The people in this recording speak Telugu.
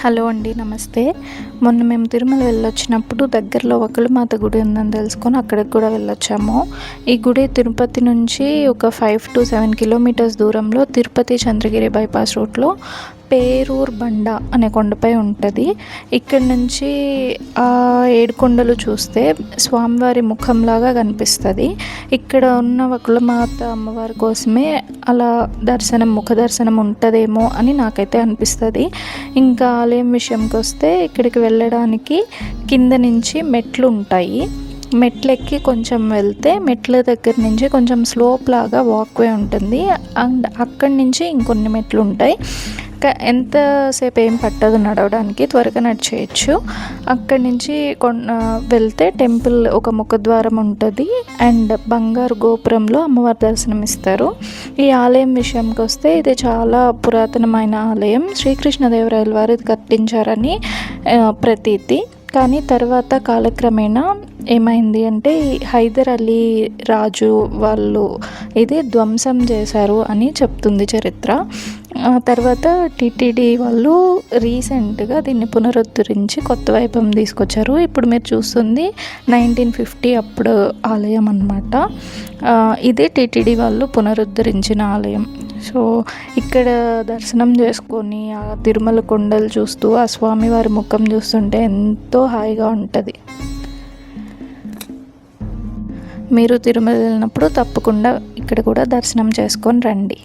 హలో అండి, నమస్తే. మొన్న మేము తిరుమల వెళ్ళొచ్చినప్పుడు దగ్గరలో వకుళమాత గుడి ఉందని తెలుసుకొని అక్కడికి కూడా వెళ్ళొచ్చాము. ఈ గుడి తిరుపతి నుంచి ఒక 5 to 7 కిలోమీటర్స్ దూరంలో తిరుపతి చంద్రగిరి బైపాస్ రూట్లో పేరూర్ బండ అనే కొండపై ఉంటుంది. ఇక్కడ నుంచి ఆ ఏడుకొండలు చూస్తే స్వామివారి ముఖంలాగా కనిపిస్తుంది. ఇక్కడ ఉన్న వకుళమాత అమ్మవారి కోసమే అలా ముఖ దర్శనం ఉంటుందేమో అని నాకైతే అనిపిస్తుంది. ఇంకా ఆలయం విషయంకి వస్తే ఇక్కడికి వెళ్ళడానికి కింద నుంచి మెట్లు ఉంటాయి. మెట్లు ఎక్కి కొంచెం వెళ్తే మెట్ల దగ్గర నుంచి కొంచెం స్లోప్ లాగా వాక్వే ఉంటుంది. అండ్ అక్కడి నుంచి ఇంకొన్ని మెట్లు ఉంటాయి. ఎంతసేపు ఏం పట్టదు నడవడానికి, త్వరగా నడిచేయచ్చు. అక్కడి నుంచి వెళ్తే టెంపుల్ ఒక ముఖద్వారం ఉంటుంది అండ్ బంగారు గోపురంలో అమ్మవారి దర్శనం ఇస్తారు. ఈ ఆలయం విషయంకి వస్తే ఇది చాలా పురాతనమైన ఆలయం. శ్రీకృష్ణదేవరాయల వారు ఇది కట్టించారని ప్రతీతి. కానీ తర్వాత కాలక్రమేణా ఏమైంది అంటే హైదర్ అలీ రాజు వాళ్ళు ఇది ధ్వంసం చేశారు అని చెప్తుంది చరిత్ర. తర్వాత టీటీడీ వాళ్ళు రీసెంట్గా దీన్ని పునరుద్ధరించి కొత్త వైభవం తీసుకొచ్చారు. ఇప్పుడు మీరు చూస్తుంది 1950 అప్పుడు ఆలయం అన్నమాట. ఇది టీటీడీ వాళ్ళు పునరుద్ధరించిన ఆలయం. సో ఇక్కడ దర్శనం చేసుకొని ఆ తిరుమల కొండలు చూస్తూ ఆ స్వామివారి ముఖం చూస్తుంటే ఎంతో హాయిగా ఉంటుంది. మీరు తిరుమల వెళ్ళినప్పుడు తప్పకుండా ఇక్కడ కూడా దర్శనం చేసుకొని రండి.